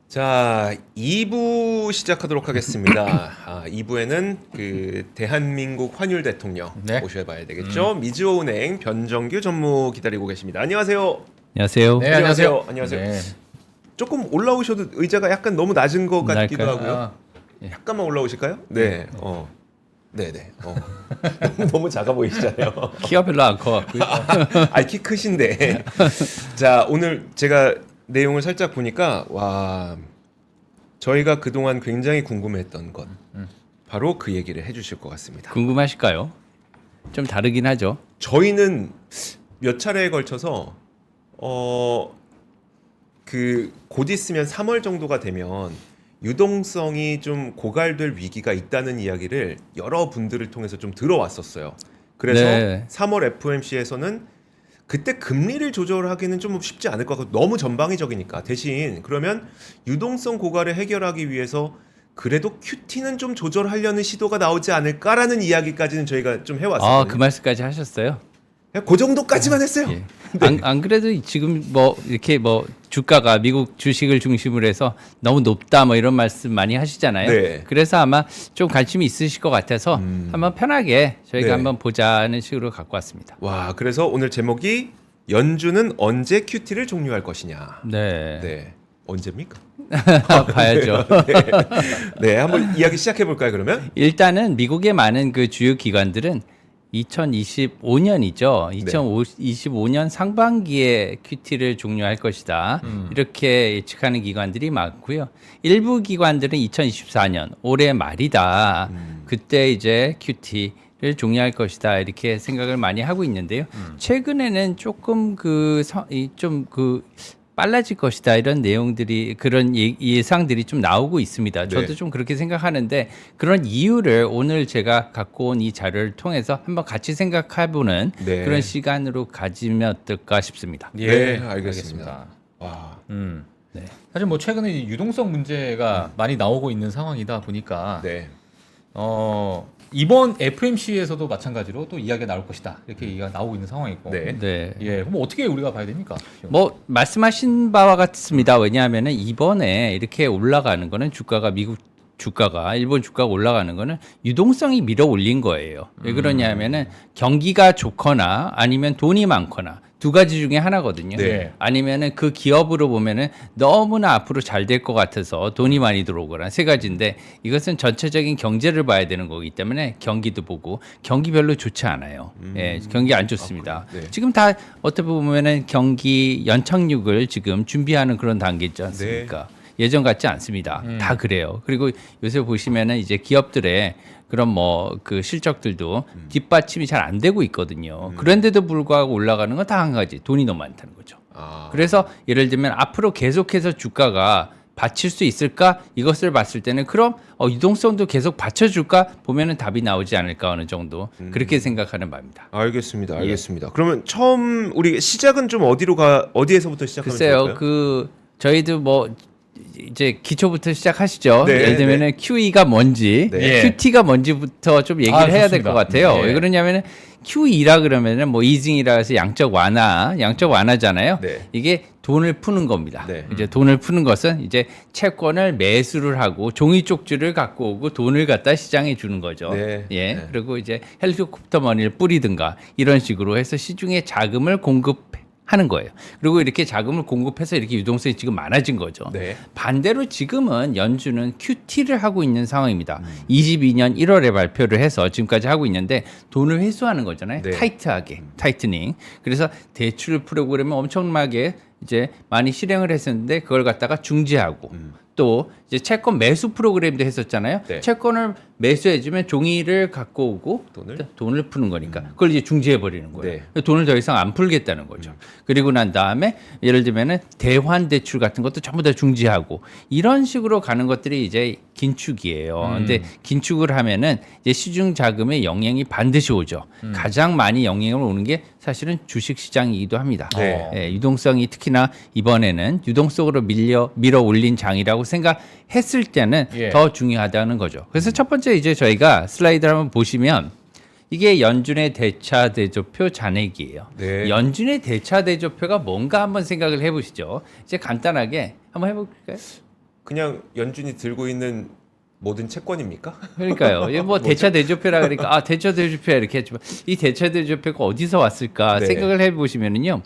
자, 2부 시작하도록 하겠습니다. 2부에는 그 대한민국 환율 대통령 네. 모셔봐야 되겠죠. 미즈호은행 변정규 전무 기다리고 계십니다. 안녕하세요. 안녕하세요. 네, 안녕하세요. 안녕하세요. 네. 조금 올라오셔도 의자가 약간 너무 낮은 것 같기도 낮을까요? 하고요. 약간만 올라오실까요? 네. 네네. 너무 작아 보이시잖아요. 키가 별로 안 커갖고요. 키 크신데. 자, 오늘 제가 내용을 살짝 보니까 와, 저희가 그동안 굉장히 궁금했던 것 바로 그 얘기를 해주실 것 같습니다. 궁금하실까요? 좀 다르긴 하죠. 저희는 몇 차례에 걸쳐서 그 곧 있으면 3월 정도가 되면 유동성이 좀 고갈될 위기가 있다는 이야기를 여러 분들을 통해서 좀 들어왔었어요. 그래서 네. 3월 FOMC에서는 그때 금리를 조절하기는 좀 쉽지 않을 것 같고 너무 전방위적이니까 대신 그러면 유동성 고갈을 해결하기 위해서 그래도 QT는 좀 조절하려는 시도가 나오지 않을까라는 이야기까지는 저희가 좀 해왔었거든요. 그 말씀까지 하셨어요? 그 정도까지만 했어요. 예. 안 그래도 지금 뭐 이렇게 뭐 주가가 미국 주식을 중심으로 해서 너무 높다 뭐 이런 말씀 많이 하시잖아요. 네. 그래서 아마 좀 관심이 있으실 것 같아서 한번 편하게 저희가 네. 한번 보자는 식으로 갖고 왔습니다. 와, 그래서 오늘 제목이 연준은 언제 QT를 종료할 것이냐. 네. 네. 언제입니까? 봐야죠. 네, 한번 이야기 시작해 볼까요, 그러면? 일단은 미국의 많은 그 주요 기관들은 2025년이죠. 2025년 상반기에 QT를 종료할 것이다. 이렇게 예측하는 기관들이 많고요. 일부 기관들은 2024년 올해 말이다. 그때 이제 QT를 종료할 것이다. 이렇게 생각을 많이 하고 있는데요. 최근에는 조금 빨라질 것이다 이런 내용들이 그런 예상들이 좀 나오고 있습니다. 저도 네. 좀 그렇게 생각하는데 그런 이유를 오늘 제가 갖고 온 이 자료를 통해서 한번 같이 생각해보는 네. 그런 시간으로 가지면 어떨까 싶습니다. 네, 알겠습니다. 와, 네. 사실 뭐 최근에 이 유동성 문제가 많이 나오고 있는 상황이다 보니까 네. 이번 FMC에서도 마찬가지로 또 이야기가 나올 것이다 이렇게 얘기가 나오고 있는 상황이고. 네. 네. 예, 그럼 어떻게 우리가 봐야 됩니까? 뭐 말씀하신 바와 같습니다. 왜냐하면은 이번에 이렇게 올라가는 거는 주가가 미국 주가가 일본 주가가 올라가는 거는 유동성이 밀어 올린 거예요. 왜 그러냐면은 경기가 좋거나 아니면 돈이 많거나 두 가지 중에 하나거든요. 네. 아니면은 그 기업으로 보면은 너무나 앞으로 잘 될 것 같아서 돈이 많이 들어오거나 세 가지인데 이것은 전체적인 경제를 봐야 되는 거기 때문에 경기도 보고 경기 별로 좋지 않아요. 예, 경기 안 좋습니다. 네. 지금 다 어떻게 보면은 경기 연착륙을 지금 준비하는 그런 단계지 않습니까? 예전 같지 않습니다. 다 그래요. 그리고 요새 보시면은 이제 기업들의 그런 뭐 그 실적들도 뒷받침이 잘 안 되고 있거든요. 그런데도 불구하고 올라가는 건 다 한 가지 돈이 너무 많다는 거죠. 그래서 예를 들면 앞으로 계속해서 주가가 받칠 수 있을까 이것을 봤을 때는 그럼 유동성도 계속 받쳐줄까 보면은 답이 나오지 않을까 어느 정도 그렇게 생각하는 바입니다. 알겠습니다. 알겠습니다. 그러면 처음 우리 시작은 좀 어디에서부터 시작하면 글쎄요, 좋을까요? 그 저희도 뭐 이제 기초부터 시작하시죠. 네, 예를 들면은 QE가 뭔지, 네. QT가 뭔지부터 좀 얘기를 해야 될 것 좋습니다. 같아요. 네. 왜 그러냐면은 QE라 그러면은 뭐 이징이라 해서 양적 완화잖아요. 네. 이게 돈을 푸는 겁니다. 네. 이제 돈을 푸는 것은 이제 채권을 매수를 하고 종이 쪽지를 갖고 오고 돈을 갖다 시장에 주는 거죠. 네. 예. 네. 그리고 이제 헬리콥터 머니를 뿌리든가 이런 식으로 해서 시중에 자금을 공급하는 거예요. 그리고 이렇게 자금을 공급해서 이렇게 유동성이 지금 많아진 거죠. 네. 반대로 지금은 연준은 QT를 하고 있는 상황입니다. 22년 1월에 발표를 해서 지금까지 하고 있는데 돈을 회수하는 거잖아요. 네. 타이트하게, 타이트닝. 그래서 대출 프로그램을 엄청나게 이제 많이 실행을 했었는데 그걸 갖다가 중지하고 또 이제 채권 매수 프로그램도 했었잖아요. 네. 채권을 매수해주면 종이를 갖고 오고 돈을 푸는 거니까 그걸 이제 중지해 버리는 거예요. 돈을 더 이상 안 풀겠다는 거죠. 그리고 난 다음에 예를 들면은 대환 대출 같은 것도 전부 다 중지하고 이런 식으로 가는 것들이 이제 긴축이에요. 근데 긴축을 하면은 이제 시중 자금의 영향이 반드시 오죠. 가장 많이 영향을 오는 게 사실은 주식 시장이기도 합니다. 네. 예, 유동성이 특히나 이번에는 유동성으로 밀어 올린 장이라고 생각했을 때는 예. 더 중요하다는 거죠. 그래서 첫 번째 이제 저희가 슬라이드를 한번 보시면 이게 연준의 대차 대조표 잔액이에요. 네. 연준의 대차 대조표가 뭔가 한번 생각을 해보시죠. 이제 간단하게 한번 해볼까요? 그냥 연준이 들고 있는 모든 채권입니까? 그러니까요. 이게 뭐 대차 대조표라 그러니까 아 대차 대조표야 이렇게 했지만 이 대차 대조표가 어디서 왔을까 네. 생각을 해보시면은요.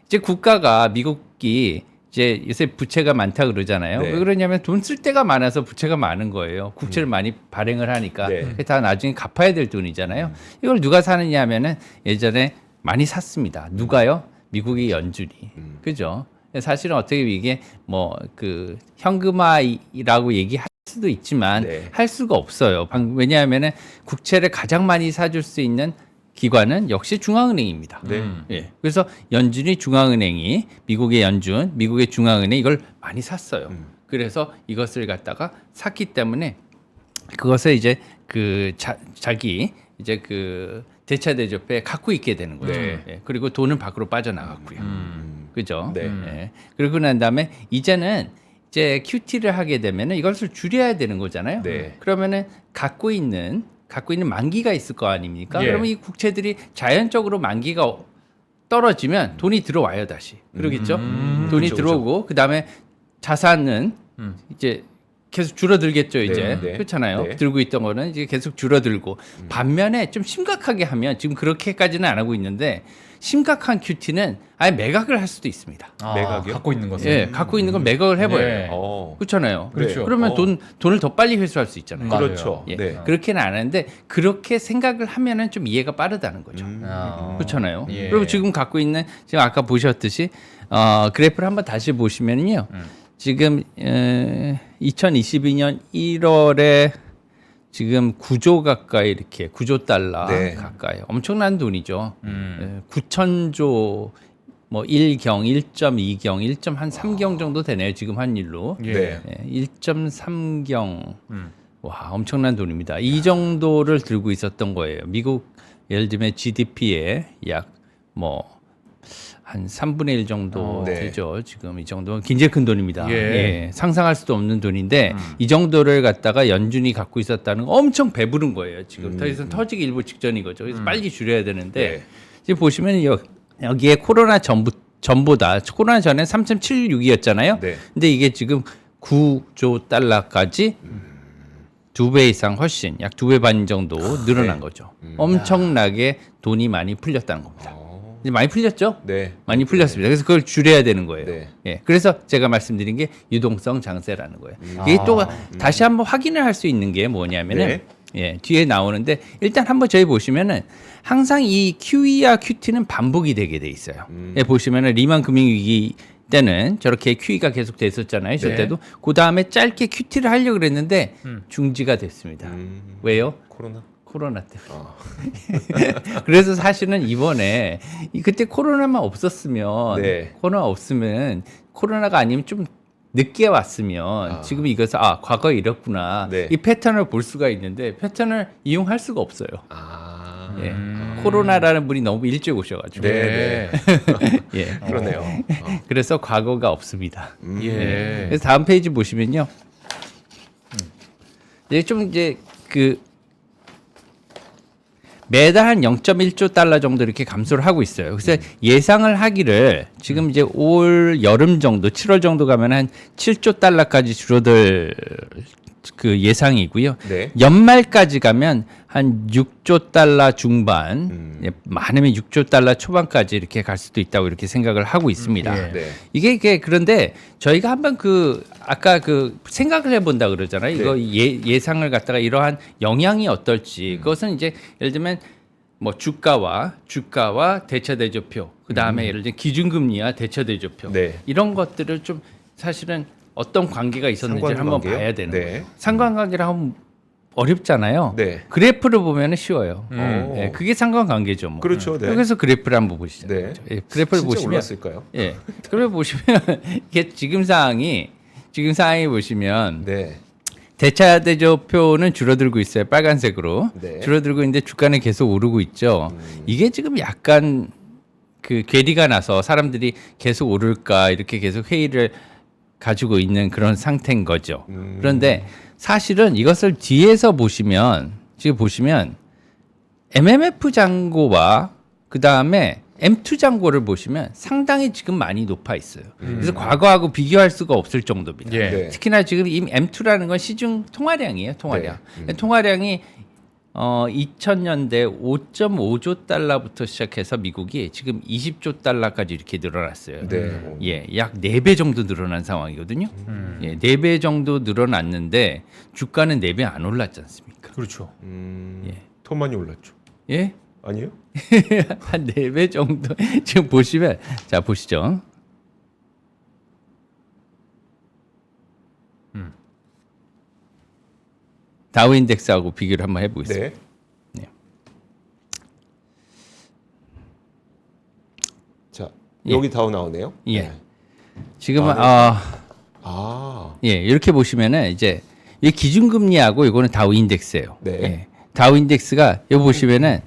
이제 국가가 미국이 이제 요새 부채가 많다 그러잖아요. 네. 왜 그러냐면 돈 쓸 데가 많아서 부채가 많은 거예요. 국채를 많이 발행을 하니까 네. 그게 다 나중에 갚아야 될 돈이잖아요. 이걸 누가 사느냐 하면은 예전에 많이 샀습니다. 누가요? 미국의 연준이. 그죠? 사실은 어떻게 이게 뭐 그 현금화라고 얘기할 수도 있지만 네. 할 수가 없어요. 왜냐하면은 국채를 가장 많이 사줄 수 있는 기관은 역시 중앙은행입니다. 네. 예. 그래서 연준이 중앙은행이 미국의 연준, 미국의 중앙은행 이걸 많이 샀어요. 그래서 이것을 갖다가 샀기 때문에 그것을 이제 그 자기 이제 그 대차 대조표에 갖고 있게 되는 거죠. 네. 예. 그리고 돈은 밖으로 빠져나갔고요. 그죠? 네. 예. 그러고 난 다음에 이제는 이제 QT를 하게 되면은 이것을 줄여야 되는 거잖아요. 네. 그러면은 갖고 있는 만기가 있을 거 아닙니까? 예. 그러면 이 국채들이 자연적으로 만기가 떨어지면 돈이 들어와요 다시. 그러겠죠? 돈이 그쵸, 들어오고 그 다음에 자산은 이제 계속 줄어들겠죠 이제. 네. 그렇잖아요. 네. 들고 있던 거는 이제 계속 줄어들고 반면에 좀 심각하게 하면 지금 그렇게까지는 안 하고 있는데 심각한 QT는 아예 매각을 할 수도 있습니다. 매각이요? 갖고 있는 것을. 예, 갖고 있는 건 매각을 해버려요. 네. 그렇잖아요. 그렇죠. 그러면 어. 돈을 더 빨리 회수할 수 있잖아요. 맞아요. 그렇죠. 예, 네. 그렇게는 안 하는데 그렇게 생각을 하면은 좀 이해가 빠르다는 거죠. 그렇잖아요. 예. 그리고 지금 갖고 있는 지금 아까 보셨듯이 그래프를 한번 다시 보시면요. 지금 2022년 1월에 지금 9조 가까이 이렇게 9조 달러 네. 가까이 엄청난 돈이죠. 9천조 뭐 1경, 1.2경, 1.3경 정도 되네요. 지금 환율로. 예. 네. 1.3경. 와, 엄청난 돈입니다. 이 정도를 들고 있었던 거예요. 미국 예를 들면 GDP의 약 뭐 한 3분의 1 정도 네. 되죠. 지금 이 정도 굉장히 큰 돈입니다. 예. 예, 상상할 수도 없는 돈인데 이 정도를 갖다가 연준이 갖고 있었다는 거 엄청 배부른 거예요. 지금 더 이상 터지기 일보 직전인 거죠. 그래서 빨리 줄여야 되는데 네. 지금 보시면 여기에 코로나 전보다 코로나 전에 3.76이었잖아요. 네. 근데 이게 지금 9조 달러까지 2배 이상 훨씬 약 2배 반 정도 늘어난 거죠. 엄청나게 돈이 많이 풀렸다는 겁니다. 이제 많이 풀렸죠? 네. 많이 풀렸습니다. 그래서 그걸 줄여야 되는 거예요. 네. 예. 그래서 제가 말씀드린 게 유동성 장세라는 거예요. 이게 또 다시 한번 확인을 할 수 있는 게 뭐냐면은 네. 예, 뒤에 나오는데 일단 한번 저희 보시면은 항상 이 QE와 QT는 반복이 되게 돼 있어요. 예, 보시면은 리만 금융위기 때는 저렇게 QE가 계속 됐었잖아요. 저 네. 때도 그 다음에 짧게 QT를 하려고 그랬는데 중지가 됐습니다. 왜요? 코로나 때문에. 그래서 사실은 이번에 그때 코로나만 없었으면 네. 코로나가 아니면 좀 늦게 왔으면 지금 이것을 과거에 이랬구나 네. 이 패턴을 볼 수가 있는데 패턴을 이용할 수가 없어요. 예. 음. 코로나라는 분이 너무 일찍 오셔가지고 네. 예. 그러네요. 그래서 과거가 없습니다. 예. 그래서 다음 페이지 보시면요. 이제 좀 이제 그 매달 한 0.1조 달러 정도 이렇게 감소를 하고 있어요. 그래서 예상을 하기를 지금 이제 올 여름 정도 7월 정도 가면 한 7조 달러까지 줄어들 그 예상이고요. 네. 연말까지 가면 한 6조 달러 중반, 예, 많으면 6조 달러 초반까지 이렇게 갈 수도 있다고 이렇게 생각을 하고 있습니다. 예. 네. 이게 그런데 저희가 한번 아까 생각을 해본다 그러잖아요. 이거 예상을 갖다가 이러한 영향이 어떨지 그것은 이제 예를 들면 뭐 주가와 대차 대조표 그 다음에 예를 들면 기준금리와 대차 대조표 네. 이런 것들을 좀 사실은 어떤 관계가 있었는지를 한번 상관관계요? 봐야 되는 네. 거예요. 상관관계를 하면 어렵잖아요. 네. 그래프를 보면은 쉬워요. 오. 예, 그게 상관관계죠. 뭐. 그렇죠. 네. 그래서 그래프를 한번 보시죠. 네. 예, 그래프를 진짜 보시면 올랐을까요? 예. 그래 보시면 이게 지금 상황이 보시면 네. 대차 대조표는 줄어들고 있어요. 빨간색으로. 네. 줄어들고 있는데 주가는 계속 오르고 있죠. 이게 지금 약간 그 괴리가 나서 사람들이 계속 오를까 이렇게 계속 회의를 가지고 있는 그런 상태인 거죠. 그런데 사실은 이것을 뒤에서 보시면 지금 보시면 MMF 잔고와 그 다음에 M2 잔고를 보시면 상당히 지금 많이 높아 있어요. 그래서 과거하고 비교할 수가 없을 정도입니다. 예. 네. 특히나 지금 이 M2라는 건 시중 통화량이에요. 통화량. 통화량이 2000년대 5.5조 달러부터 시작해서 미국이 지금 20조 달러까지 이렇게 늘어났어요. 네. 예, 약 4배 정도 늘어난 상황이거든요. 예, 4배 정도 늘어났는데 주가는 4배 안 올랐지 않습니까? 그렇죠. 예. 더 많이 올랐죠. 예? 아니에요? 한 4배 정도. 지금 보시면 자, 보시죠. 다우 인덱스하고 비교를 한번 해 보겠습니다. 네. 네. 자, 예. 여기 다우 나오네요. 예. 네. 지금은 아, 예, 이렇게 보시면은 이제 이 기준금리하고 이거는 다우 인덱스예요. 네. 예. 다우 인덱스가 여기 보시면은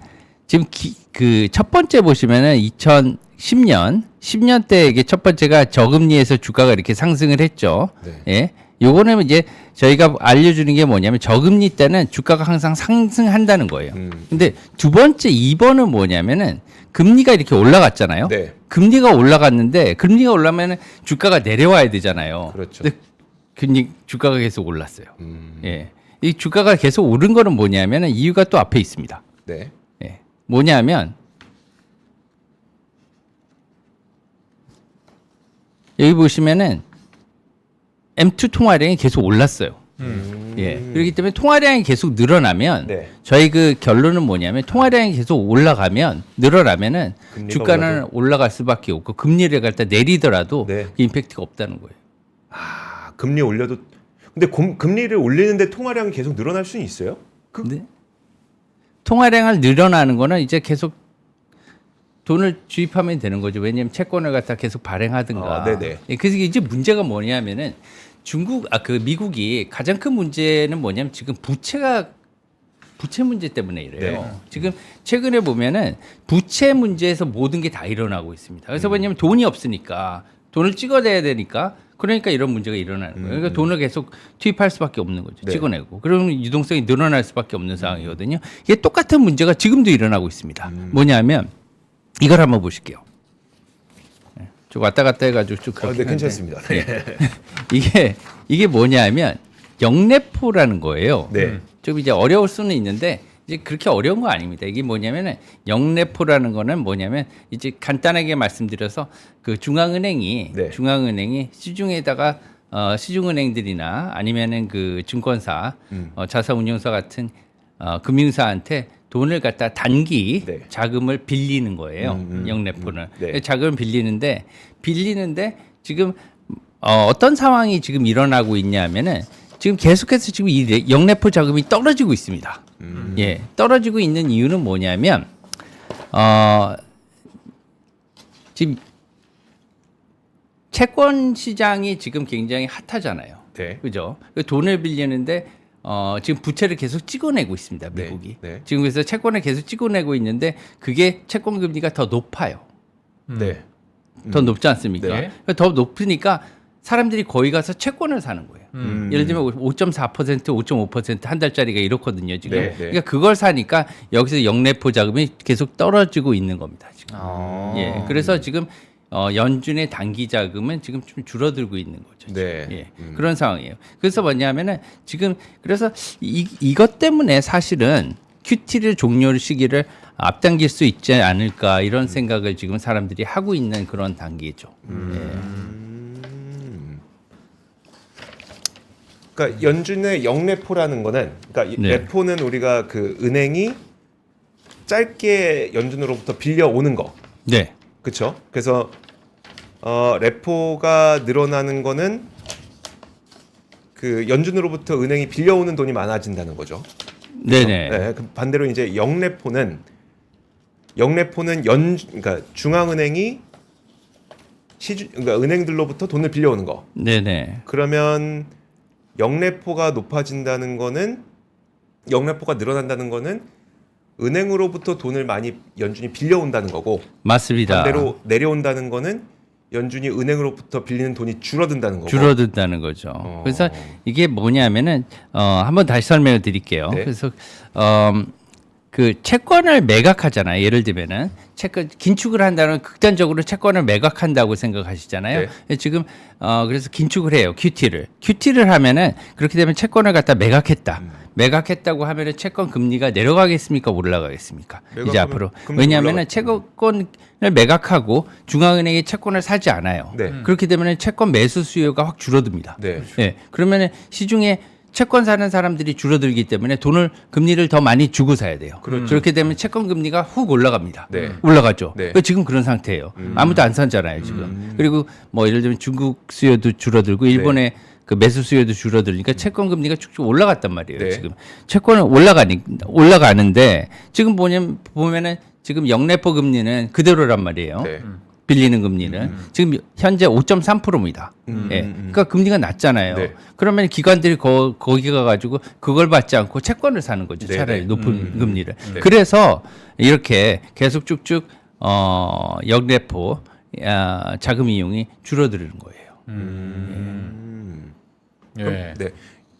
지금 그 첫 번째 보시면은 10년 때 이게 첫 번째가 저금리에서 주가가 이렇게 상승을 했죠. 네. 예. 요거는 이제 저희가 알려주는 게 뭐냐면 저금리 때는 주가가 항상 상승한다는 거예요. 근데 두 번째 2번은 뭐냐면은 금리가 이렇게 올라갔잖아요. 네. 금리가 올라갔는데 금리가 올라면은 주가가 내려와야 되잖아요. 그렇죠. 근데 주가가 계속 올랐어요. 예. 이 주가가 계속 오른 거는 뭐냐면은 이유가 또 앞에 있습니다. 네. 예. 뭐냐면 여기 보시면은 M2 통화량이 계속 올랐어요. 예. 그렇기 때문에 통화량이 계속 늘어나면 네. 저희 그 결론은 뭐냐면 통화량이 계속 올라가면 늘어나면은 금리가 주가는 올라갈 수밖에 없고 금리를 갖다 내리더라도 네. 그 임팩트가 없다는 거예요. 아, 금리 올려도 근데 금리를 올리는데 통화량이 계속 늘어날 수는 있어요? 근데 통화량을 늘어나는 거는 이제 계속 돈을 주입하면 되는 거죠. 왜냐하면 채권을 갖다 계속 발행하든가. 아, 네네. 예, 그래서 이제 문제가 뭐냐면은 미국이 가장 큰 문제는 뭐냐면 지금 부채 문제 때문에 이래요. 네. 지금 최근에 보면은 부채 문제에서 모든 게 다 일어나고 있습니다. 그래서 왜냐하면 돈이 없으니까 돈을 찍어내야 되니까 그러니까 이런 문제가 일어나는 거예요. 그러니까 돈을 계속 투입할 수밖에 없는 거죠. 네. 찍어내고. 그러면 유동성이 늘어날 수밖에 없는 상황이거든요. 이게 똑같은 문제가 지금도 일어나고 있습니다. 뭐냐면 이걸 한번 보실게요. 좀 왔다 갔다 해가지고 쭉 그렇게. 네, 괜찮습니다. 네. 이게 뭐냐면 영래포라는 거예요. 네. 좀 이제 어려울 수는 있는데 이제 그렇게 어려운 거 아닙니다. 이게 뭐냐면은 영래포라는 거는 뭐냐면 이제 간단하게 말씀드려서 그 중앙은행이 시중에다가 시중은행들이나 아니면은 그 증권사, 자사운용사 같은 금융사한테 돈을 갖다 단기 네. 자금을 빌리는 거예요. 영래포는 네. 자금을 빌리는데 지금 어떤 상황이 지금 일어나고 있냐면은 지금 계속해서 지금 이 영래포 자금이 떨어지고 있습니다. 예, 떨어지고 있는 이유는 뭐냐면 지금 채권 시장이 지금 굉장히 핫하잖아요. 네. 그죠? 돈을 빌리는데 지금 부채를 계속 찍어내고 있습니다. 네. 미국이. 네. 지금 그래서 채권을 계속 찍어내고 있는데 그게 채권 금리가 더 높아요. 네. 더 높지 않습니까? 네. 더 높으니까 사람들이 거기 가서 채권을 사는 거예요. 예를 들면 5.4%, 5.5% 한 달짜리가 이렇거든요, 지금. 네, 네. 그러니까 그걸 사니까 여기서 영래포 자금이 계속 떨어지고 있는 겁니다, 지금. 예. 그래서 지금 연준의 단기 자금은 지금 좀 줄어들고 있는 거죠. 지금. 네. 예. 그런 상황이에요. 그래서 뭐냐면은 지금 그래서 이것 때문에 사실은 QT를 종료 시기를 앞당길 수 있지 않을까 이런 생각을 지금 사람들이 하고 있는 그런 단계죠. 그러니까 연준의 영래포라는 거는 그러니까 네. 레포는 우리가 그 은행이 짧게 연준으로부터 빌려 오는 거. 네. 그렇죠? 그래서 레포가 늘어나는 거는 그 연준으로부터 은행이 빌려오는 돈이 많아진다는 거죠. 네네. 네, 그 반대로 이제 영래포는 그러니까 중앙은행이 그러니까 은행들로부터 돈을 빌려오는 거. 네네. 그러면 영래포가 높아진다는 거는 영래포가 늘어난다는 거는 은행으로부터 돈을 많이 연준이 빌려온다는 거고 맞습니다. 반대로 내려온다는 거는 연준이 은행으로부터 빌리는 돈이 줄어든다는 거고. 줄어든다는 거죠. 그래서 이게 뭐냐면은 한번 다시 설명을 드릴게요. 네. 그래서 그 채권을 매각하잖아요. 예를 들면은 채권 긴축을 한다는 극단적으로 채권을 매각한다고 생각하시잖아요. 지금 그래서 긴축을 해요. QT를 하면은 그렇게 되면 채권을 갖다 매각했다. 매각했다고 하면은 채권 금리가 내려가겠습니까? 올라가겠습니까? 이제 매각하면 앞으로 금리 왜냐하면은 올라가죠. 채권을 매각하고 중앙은행이 채권을 사지 않아요. 네. 그렇게 되면은 채권 매수 수요가 확 줄어듭니다. 네. 예. 그러면은 시중에 채권 사는 사람들이 줄어들기 때문에 돈을 금리를 더 많이 주고 사야 돼요. 그렇죠. 그렇게 되면 채권 금리가 훅 올라갑니다. 네. 올라가죠. 네. 그러니까 지금 그런 상태예요. 아무도 안 사잖아요, 지금. 그리고 뭐 예를 들면 중국 수요도 줄어들고 일본의 그 매수 수요도 줄어들니까 채권 금리가 쭉쭉 올라갔단 말이에요. 네. 지금 채권은 올라가는데 지금 보면은 지금 영래포 금리는 그대로란 말이에요. 네. 빌리는 금리는 지금 현재 5.3%입니다. 예. 그러니까 금리가 낮잖아요. 네. 그러면 기관들이 거기 가가지고 그걸 받지 않고 채권을 사는 거죠. 네, 차라리 네. 높은 금리를. 네. 그래서 이렇게 계속 쭉쭉 역래포 자금 이용이 줄어드는 거예요. 예. 네.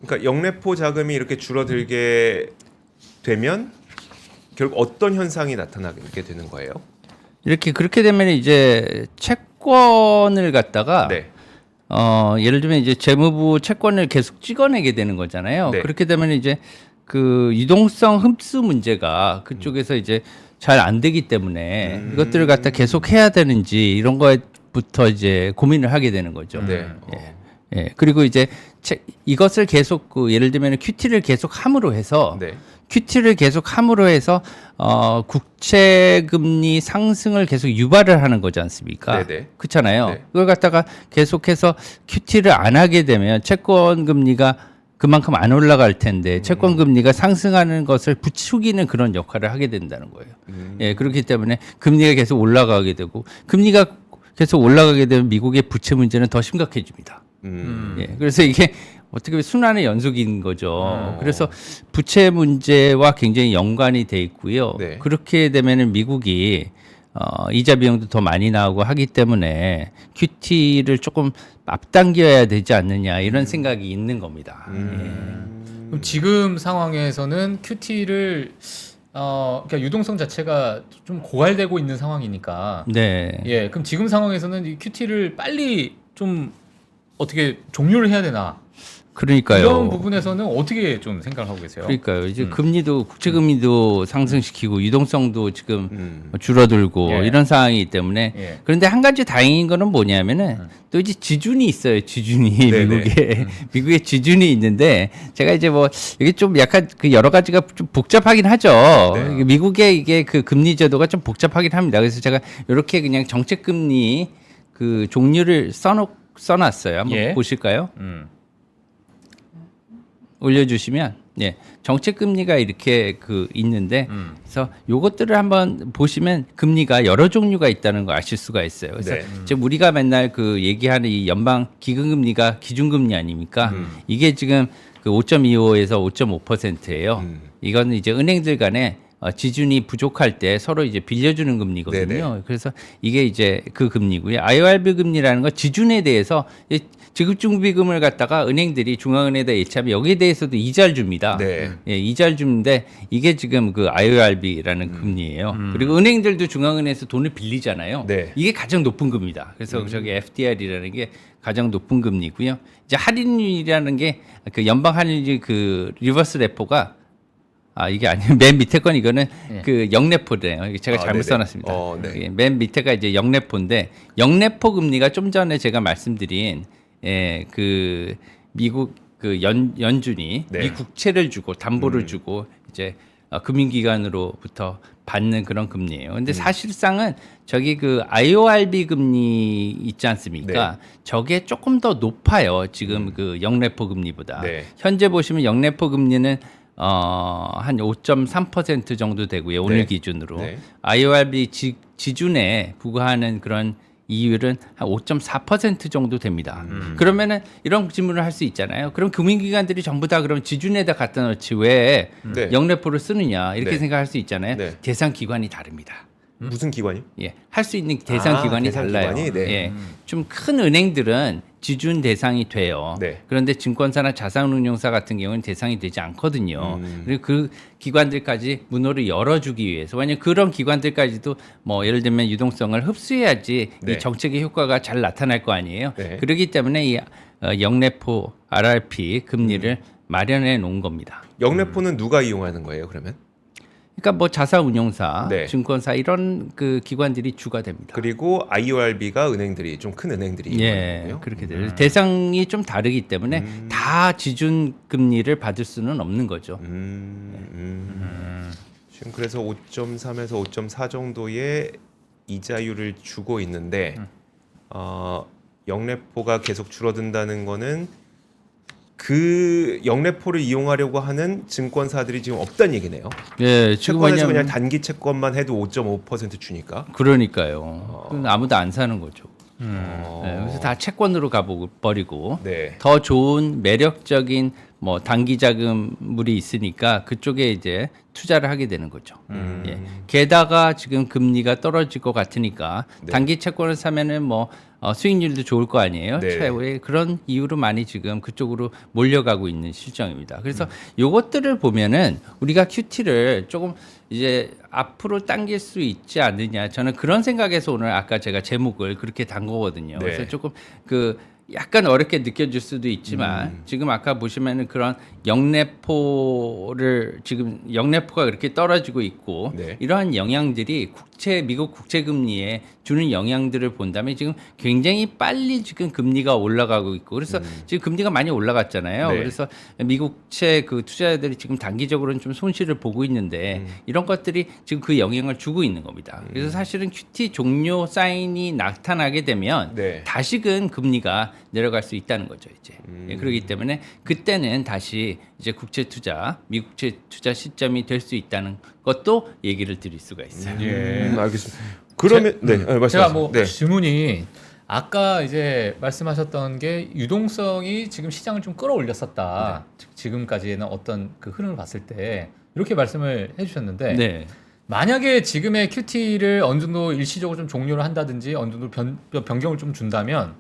그러니까 영래포 자금이 이렇게 줄어들게 되면 결국 어떤 현상이 나타나게 되는 거예요? 이렇게 그렇게 되면 이제 채권을 갖다가 네. 예를 들면 이제 재무부 채권을 계속 찍어내게 되는 거잖아요. 네. 그렇게 되면 이제 그 유동성 흡수 문제가 그쪽에서 이제 잘 안 되기 때문에 이것들을 갖다 계속 해야 되는지 이런 거부터 이제 고민을 하게 되는 거죠. 네. 예. 그리고 이제 이것을 계속 예를 들면 QT를 계속 함으로 해서 네. QT를 계속 함으로 해서 국채 금리 상승을 계속 유발을 하는 거지 않습니까? 네네. 그렇잖아요. 네. 그걸 갖다가 계속해서 QT를 안 하게 되면 채권 금리가 그만큼 안 올라갈 텐데 채권 금리가 상승하는 것을 부추기는 그런 역할을 하게 된다는 거예요. 예, 그렇기 때문에 금리가 계속 올라가게 되고 금리가 계속 올라가게 되면 미국의 부채 문제는 더 심각해집니다. 예, 그래서 이게 어떻게 보면 순환의 연속인 거죠. 그래서 부채 문제와 굉장히 연관이 돼 있고요. 네. 그렇게 되면은 미국이 이자 비용도 더 많이 나오고 하기 때문에 QT를 조금 앞당겨야 되지 않느냐 이런 생각이 있는 겁니다. 그럼 지금 상황에서는 QT를 그러니까 유동성 자체가 좀 고갈되고 있는 상황이니까. 네. 예. 그럼 지금 상황에서는 이 QT를 빨리 좀 어떻게 종료를 해야 되나? 그러니까요. 이런 부분에서는 어떻게 좀 생각을 하고 계세요? 그러니까요. 이제 금리도 국채 금리도 상승시키고 유동성도 지금 음. 줄어들고 예. 이런 상황이기 때문에 예. 그런데 한 가지 다행인 거는 뭐냐면은 또 이제 지준이 있어요. 지준이 네네. 미국에 미국에 지준이 있는데 제가 이제 뭐 이게 좀 약간 그 여러 가지가 좀 복잡하긴 하죠. 네. 미국의 이게 그 금리 제도가 좀 복잡하긴 합니다. 그래서 제가 이렇게 그냥 정책 금리 그 종류를 써놨어요. 한번 예. 보실까요? 올려주시면 예 정책 금리가 이렇게 그 있는데 그래서 요것들을 한번 보시면 금리가 여러 종류가 있다는 거 아실 수가 있어요. 그래서 네. 지금 우리가 맨날 그 얘기하는 이 연방 기금금리가 기준금리 아닙니까? 이게 지금 그 5.25에서 5.5%예요. 이거는 이제 은행들 간에 지준이 부족할 때 서로 이제 빌려주는 금리거든요. 네네. 그래서 이게 이제 그 금리고요. IORB 금리라는 건 지준에 대해서 지급준비금을 갖다가 은행들이 중앙은행에다 예치하면 여기에 대해서도 이자를 줍니다. 네. 예, 이자를 주는데 이게 지금 그 IORB라는 금리예요. 그리고 은행들도 중앙은행에서 돈을 빌리잖아요. 네. 이게 가장 높은 금리다. 그래서 저기 FDR이라는 게 가장 높은 금리고요. 이제 할인율이라는 게 그 연방 할인율 그 리버스 레포가 이게 아니에요. 맨 밑에 건 이거는 예. 그 영래포래요. 이게 제가 잘못 네네. 써놨습니다. 네. 예, 맨 밑에가 이제 영래포인데 영래포 금리가 좀 전에 제가 말씀드린 그 미국 그 연준이 네. 미 국채를 주고 담보를 주고 이제 금융기관으로부터 받는 그런 금리예요. 근데 사실상은 저기 그 IORB 금리 있지 않습니까? 저게 조금 더 높아요. 지금 그 영래포 금리보다. 네. 현재 보시면 영래포 금리는 한 5.3% 정도 되고요. 오늘 네. 기준으로. 네. IORB 지준에 부과하는 그런 이율은 한 5.4% 정도 됩니다. 그러면은 이런 질문을 할 수 있잖아요. 그럼 금융기관들이 전부 다 그럼 지준에다 갖다 놓지 왜 네. 영래포를 쓰느냐 이렇게 네. 생각할 수 있잖아요. 네. 대상 기관이 다릅니다. 무슨 기관이요? 예, 할 수 있는 대상 기관이 대상 달라요. 기관이? 네. 예, 좀 큰 은행들은 지준 대상이 돼요. 네. 그런데 증권사나 자산운용사 같은 경우는 대상이 되지 않거든요. 그리고 그 기관들까지 문호를 열어주기 위해서, 왜냐하면 그런 기관들까지도 뭐 예를 들면 유동성을 흡수해야지 네. 이 정책의 효과가 잘 나타날 거 아니에요. 네. 그렇기 때문에 이 영래포 RRP 금리를 마련해 놓은 겁니다. 영래포는 누가 이용하는 거예요? 그러면? 그러니까 뭐 자산운용사, 네. 증권사 이런 그 기관들이 주가 됩니다. 그리고 IORB가 은행들이 좀 큰 은행들이 이용하는 예, 거예요. 그렇게 돼요. 대상이 좀 다르기 때문에 다 지준 금리를 받을 수는 없는 거죠. 지금 그래서 5.3에서 5.4 정도의 이자율을 주고 있는데 영래포가 계속 줄어든다는 거는 그 영래포를 이용하려고 하는 증권사들이 지금 없다는 얘기네요. 예, 지금 채권에서 왜냐면 그냥 단기 채권만 해도 5.5% 주니까. 그러니까요. 그럼 아무도 안 사는 거죠. 예, 그래서 다 채권으로 가버리고 네. 더 좋은 매력적인 뭐 단기 자금물이 있으니까 그쪽에 이제 투자를 하게 되는 거죠. 예. 게다가 지금 금리가 떨어질 것 같으니까 네. 단기 채권을 사면은 뭐 수익률도 좋을 거 아니에요. 네. 최후에 그런 이유로 많이 지금 그쪽으로 몰려가고 있는 실정입니다. 그래서 요것들을 보면은 우리가 QT를 조금 이제 앞으로 당길 수 있지 않느냐. 저는 그런 생각에서 오늘 아까 제가 제목을 그렇게 단 거거든요. 네. 그래서 조금 그 약간 어렵게 느껴질 수도 있지만 지금 아까 보시면은 그런 영래포를 지금 영래포가 그렇게 떨어지고 있고 네. 이러한 영향들이 미국 국채 금리에 주는 영향들을 본다면 지금 굉장히 빨리 지금 금리가 올라가고 있고 그래서 지금 금리가 많이 올라갔잖아요. 네. 그래서 미국채 그 투자자들이 지금 단기적으로는 좀 손실을 보고 있는데 이런 것들이 지금 그 영향을 주고 있는 겁니다. 그래서 사실은 QT 종료 사인이 나타나게 되면 네. 다시금 금리가 내려갈 수 있다는 거죠, 이제. 예, 그렇기 때문에 그때는 다시 이제 국채 투자, 미국채 투자 시점이 될 수 있다는 것도 얘기를 드릴 수가 있어요. 알겠습니다. 그러면 말씀하세요. 제가 뭐 네. 질문이 아까 이제 말씀하셨던 게 유동성이 지금 시장을 좀 끌어올렸었다. 지금까지는 어떤 그 흐름을 봤을 때 이렇게 말씀을 해주셨는데 네. 만약에 지금의 QT를 어느 정도 일시적으로 좀 종료를 한다든지 어느 정도 변경을 좀 준다면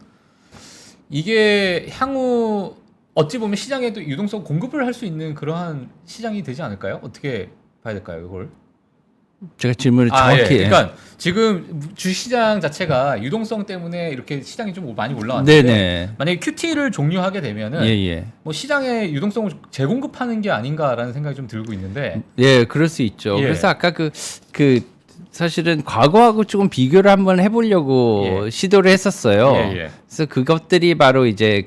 이게 향후 어찌 보면 시장에도 유동성 공급을 할 수 있는 그러한 시장이 되지 않을까요? 어떻게 봐야 될까요, 이걸? 제가 질문을 정확히. 그러니까 지금 주식시장 자체가 유동성 때문에 이렇게 시장이 좀 많이 올라왔는데 네네. 만약에 QT를 종료하게 되면은 예. 뭐 시장에 유동성을 재공급하는 게 아닌가라는 생각이 좀 들고 있는데 예, 그럴 수 있죠. 예. 그래서 아까 그 사실은 과거하고 조금 비교를 한번 해보려고 시도를 했었어요. 예. 그래서 그것들이 바로 이제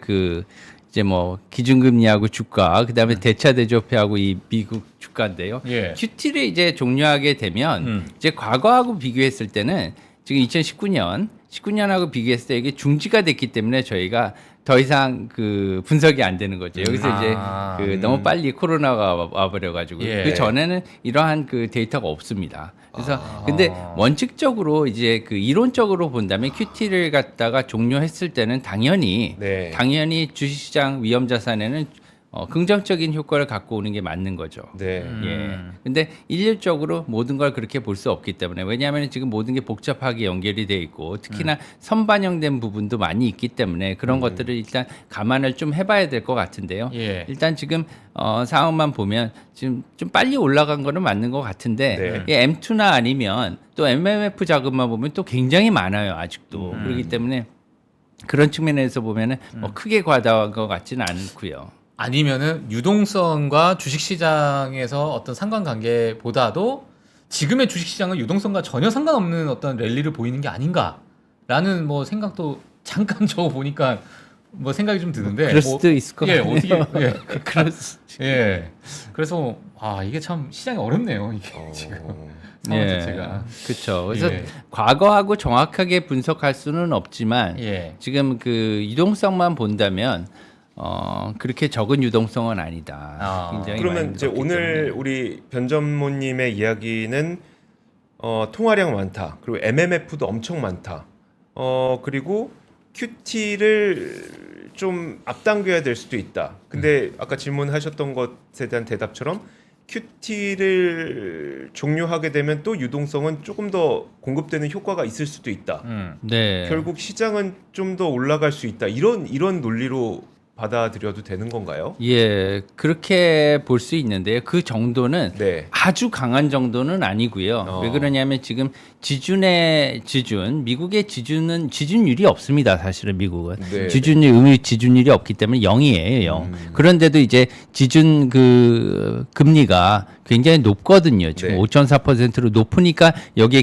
뭐 기준금리하고 주가, 그다음에 대차대조표하고 이 미국 주가인데요. 예. QT를 이제 종료하게 되면 이제 과거하고 비교했을 때는 지금 19년하고 비교했을 때 이게 중지가 됐기 때문에 저희가 더 이상 그 분석이 안 되는 거죠. 여기서 이제 너무 빨리 코로나가 와버려가지고 예. 그 전에는 이러한 그 데이터가 없습니다. 그래서 근데 원칙적으로 이제 그 이론적으로 본다면 QT를 갖다가 종료했을 때는 당연히 주식시장 위험자산에는 긍정적인 효과를 갖고 오는 게 맞는 거죠. 네. 예. 근데 일률적으로 모든 걸 그렇게 볼 수 없기 때문에 왜냐하면 지금 모든 게 복잡하게 연결이 돼 있고 특히나 선반영된 부분도 많이 있기 때문에 그런 것들을 일단 감안을 좀 해봐야 될 것 같은데요. 예. 일단 지금 상황만 보면 지금 좀 빨리 올라간 거는 맞는 것 같은데 이 M2나 아니면 또 MMF 자금만 보면 또 굉장히 많아요 아직도. 그렇기 때문에 그런 측면에서 보면은 뭐 크게 과다한 것 같지는 않고요. 아니면은 유동성과 주식시장에서 어떤 상관관계보다도 지금의 주식시장은 유동성과 전혀 상관없는 어떤 랠리를 보이는 게 아닌가라는 뭐 생각도 잠깐 저 보니까 뭐 생각이 좀 드는데 그럴 수도 있을 것 같아요. 어떻게 그럴 수. 그래서 이게 참 시장이 어렵네요 이게 지금 상황 자체가. 그렇죠. 그래서 과거하고 정확하게 분석할 수는 없지만 지금 그 유동성만 본다면 그렇게 적은 유동성은 아니다. 굉장히 그러면 많이 이제 늘었기 오늘 때문에. 우리 변전모님의 이야기는 통화량 많다. 그리고 MMF도 엄청 많다. 그리고 QT를 좀 앞당겨야 될 수도 있다. 근데 아까 질문하셨던 것에 대한 대답처럼 QT를 종료하게 되면 또 유동성은 조금 더 공급되는 효과가 있을 수도 있다. 네. 결국 시장은 좀 더 올라갈 수 있다. 이런 논리로 받아들여도 되는 건가요? 예, 그렇게 볼 수 있는데요. 그 정도는 네. 아주 강한 정도는 아니고요. 왜 그러냐면 지금 미국의 지준율이 없습니다. 사실은 미국은 네. 의무 지준율이 없기 때문에 0이에요, 0. 그런데도 이제 지준 그 금리가 굉장히 높거든요. 지금 네. 5.4%로 높으니까 여기에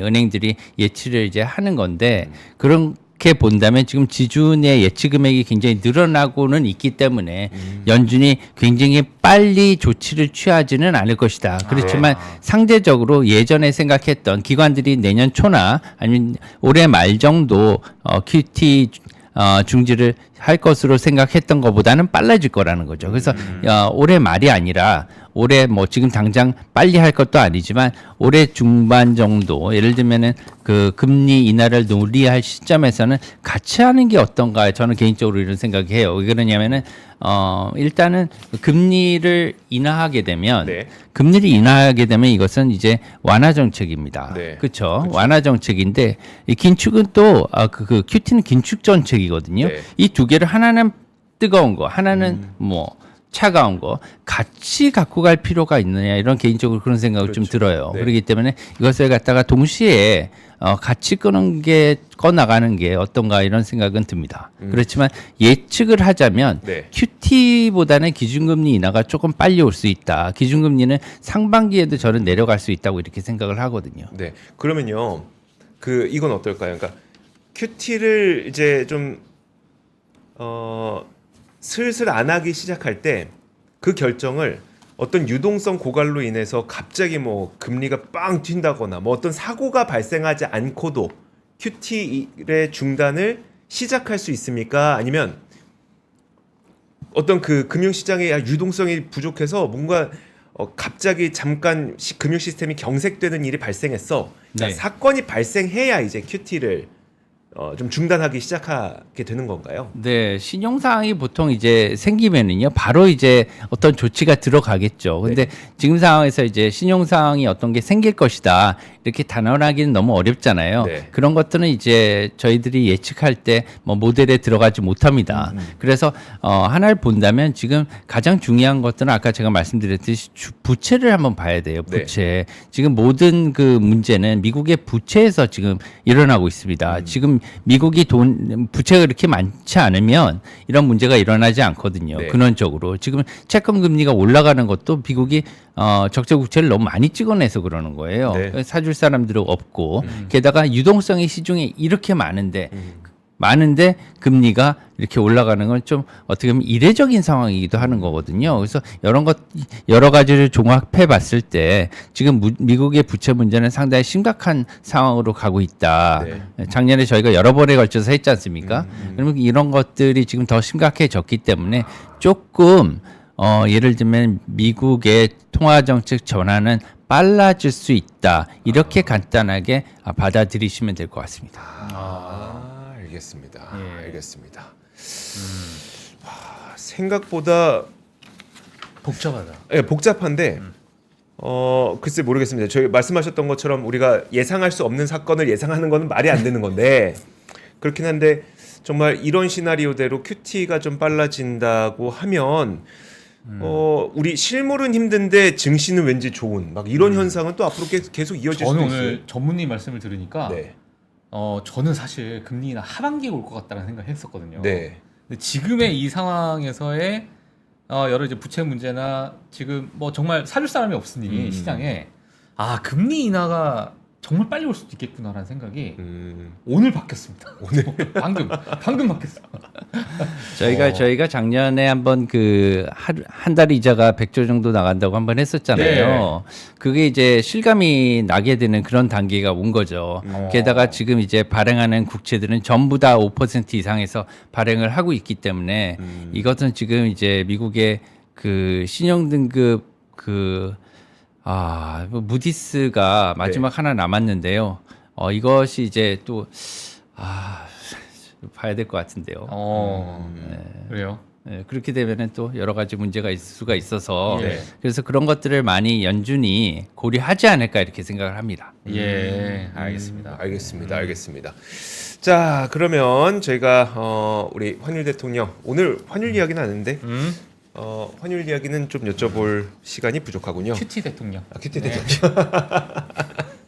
은행들이 예치를 이제 하는 건데 그렇게 본다면 지금 지준의 예치 금액이 굉장히 늘어나고는 있기 때문에 연준이 굉장히 빨리 조치를 취하지는 않을 것이다. 그렇지만 상대적으로 예전에 생각했던 기관들이 내년 초나 아니면 올해 말 정도 QT 중지를 할 것으로 생각했던 것보다는 빨라질 거라는 거죠. 그래서 올해 말이 아니라 올해 뭐 지금 당장 빨리 할 것도 아니지만 올해 중반 정도 예를 들면은 그 금리 인하를 논의할 시점에서는 같이 하는 게 어떤가 저는 개인적으로 이런 생각해요. 왜 그러냐면은 일단은 금리를 인하하게 되면 네. 이것은 이제 완화 정책입니다. 네. 그렇죠? 완화 정책인데 이 긴축은 또 그 QT는 긴축 정책이거든요. 네. 이 두 개를 하나는 뜨거운 거, 하나는 뭐 차가운 거 같이 갖고 갈 필요가 있느냐 이런 개인적으로 그런 생각을 좀 들어요. 네. 그렇기 때문에 이것을 갖다가 동시에 같이 꺼 나가는 게 어떤가 이런 생각은 듭니다. 그렇지만 예측을 하자면 네. QT보다는 기준금리 인하가 조금 빨리 올 수 있다. 기준금리는 상반기에도 저는 내려갈 수 있다고 이렇게 생각을 하거든요. 네. 그러면요. 이건 어떨까요? 그러니까 QT를 이제 좀 슬슬 안 하기 시작할 때 그 결정을 어떤 유동성 고갈로 인해서 갑자기 뭐 금리가 빵 튄다거나 뭐 어떤 사고가 발생하지 않고도 QT의 중단을 시작할 수 있습니까? 아니면 어떤 그 금융 시장의 유동성이 부족해서 뭔가 갑자기 잠깐 금융 시스템이 경색되는 일이 발생했어. 네. 사건이 발생해야 이제 QT를 좀 중단하기 시작하게 되는 건가요? 네, 신용사항이 보통 이제 생기면은요, 바로 이제 어떤 조치가 들어가겠죠. 근데 네. 지금 상황에서 이제 신용사항이 어떤 게 생길 것이다. 이렇게 단언하기는 너무 어렵잖아요. 네. 그런 것들은 이제 저희들이 예측할 때 뭐 모델에 들어가지 못합니다. 그래서 하나를 본다면 지금 가장 중요한 것들은 아까 제가 말씀드렸듯이 부채를 한번 봐야 돼요. 부채. 지금 모든 그 문제는 미국의 부채에서 지금 일어나고 있습니다. 지금 미국이 부채가 그렇게 많지 않으면 이런 문제가 일어나지 않거든요. 네. 근원적으로 지금 채권 금리가 올라가는 것도 미국이 적재 국채를 너무 많이 찍어내서 그러는 거예요. 네. 사줄 사람들은 없고 게다가 유동성이 시중에 이렇게 많은데 금리가 이렇게 올라가는 건 좀 어떻게 보면 이례적인 상황이기도 하는 거거든요. 그래서 여러 가지를 종합해 봤을 때 지금 미국의 부채 문제는 상당히 심각한 상황으로 가고 있다. 네. 작년에 저희가 여러 번에 걸쳐서 했지 않습니까? 그러면 이런 것들이 지금 더 심각해졌기 때문에 조금 예를 들면 미국의 통화 정책 전환은 빨라질 수 있다. 이렇게 간단하게 받아들이시면 될 것 같습니다. 알겠습니다. 예. 알겠습니다. 생각보다 복잡하다. 예, 복잡한데 글쎄 모르겠습니다. 저희 말씀하셨던 것처럼 우리가 예상할 수 없는 사건을 예상하는 거는 말이 안 되는 건데 그렇긴 한데 정말 이런 시나리오대로 QT가 좀 빨라진다고 하면 우리 실물은 힘든데 증시는 왠지 좋은 막 이런 현상은 또 앞으로 계속 이어질 저는 수도 오늘 있어요. 전문님 말씀을 들으니까 네. 저는 사실 금리나 하반기에 올 것 같다는 생각을 했었거든요. 네. 근데 지금의 이 상황에서의 여러 이제 부채 문제나 지금 뭐 정말 사줄 사람이 없으니 시장에 금리 인하가 정말 빨리 올 수도 있겠구나라는 생각이 오늘 바뀌었습니다. 오늘 방금 바뀌었어요. 저희가 작년에 한번 한 달 이자가 100조 정도 나간다고 한번 했었잖아요. 그게 이제 실감이 나게 되는 그런 단계가 온 거죠. 게다가 지금 이제 발행하는 국채들은 전부 다 5% 이상에서 발행을 하고 있기 때문에 이것은 지금 이제 미국의 그 신용 등급 무디스가 마지막 하나 남았는데요. 이것이 이제 또 봐야 될 것 같은데요. 그래요. 예, 그렇게 되면은 또 여러 가지 문제가 있을 수가 있어서 예. 그래서 그런 것들을 많이 연준이 고려하지 않을까 이렇게 생각을 합니다. 예, 알겠습니다. 알겠습니다. 자, 그러면 저희가 우리 환율 대통령 오늘 환율 이야기는 하는데 환율 이야기는 좀 여쭤볼 시간이 부족하군요. 큐티 대통령. 큐티 대통령.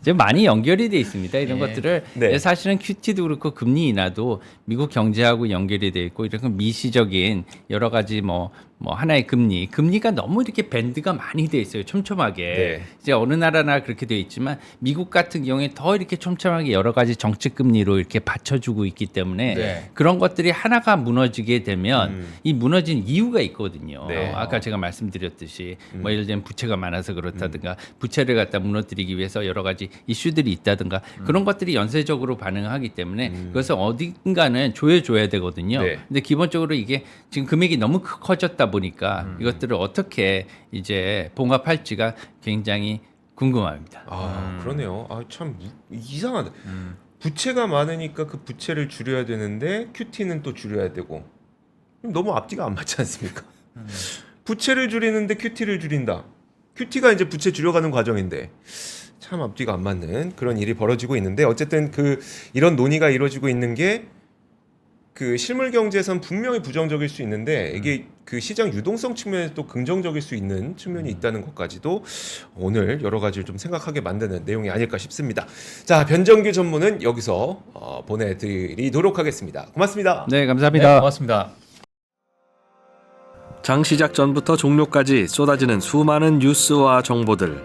이제 많이 연결이 돼 있습니다. 이런 예. 것들을 네. 사실은 QT도 그렇고 금리 인하도 미국 경제하고 연결이 돼 있고 이런 미시적인 여러 가지 뭐 하나의 금리가 너무 이렇게 밴드가 많이 돼 있어요. 촘촘하게. 네. 이제 어느 나라나 그렇게 돼 있지만 미국 같은 경우에 더 이렇게 촘촘하게 여러 가지 정책 금리로 이렇게 받쳐주고 있기 때문에 네. 그런 것들이 하나가 무너지게 되면 이 무너진 이유가 있거든요. 네. 아까 제가 말씀드렸듯이 뭐 예를 들면 부채가 많아서 그렇다든가 부채를 갖다 무너뜨리기 위해서 여러 가지 이슈들이 있다든가 그런 것들이 연쇄적으로 반응하기 때문에 그것을 어딘가는 조여줘야 되거든요. 네. 근데 기본적으로 이게 지금 금액이 너무 커졌다 보니까 이것들을 어떻게 이제 봉합할지가 굉장히 궁금합니다. 그러네요. 참 이상하다. 부채가 많으니까 그 부채를 줄여야 되는데 QT는 또 줄여야 되고 너무 앞뒤가 안 맞지 않습니까? 부채를 줄이는데 QT를 줄인다. QT가 이제 부채 줄여가는 과정인데 참 앞뒤가 안 맞는 그런 일이 벌어지고 있는데 어쨌든 이런 논의가 이루어지고 있는 게 그 실물 경제에선 분명히 부정적일 수 있는데 이게 그 시장 유동성 측면에서 또 긍정적일 수 있는 측면이 있다는 것까지도 오늘 여러 가지를 좀 생각하게 만드는 내용이 아닐까 싶습니다. 자, 변정규 전문은 여기서 보내드리도록 하겠습니다. 고맙습니다. 네, 네, 감사합니다. 고맙습니다. 장 시작 전부터 종료까지 쏟아지는 수많은 뉴스와 정보들.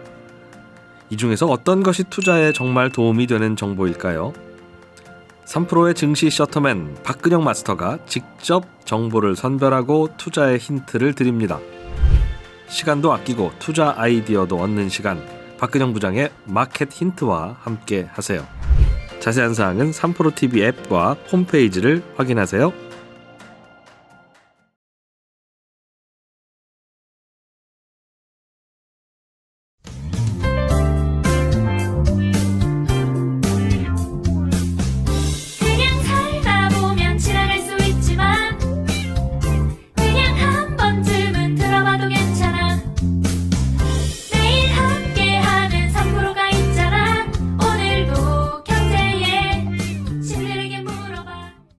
이 중에서 어떤 것이 투자에 정말 도움이 되는 정보일까요? 3프로의 증시 셔터맨 박근영 마스터가 직접 정보를 선별하고 투자의 힌트를 드립니다. 시간도 아끼고 투자 아이디어도 얻는 시간, 박근영 부장의 마켓 힌트와 함께 하세요. 자세한 사항은 3프로 TV 앱과 홈페이지를 확인하세요.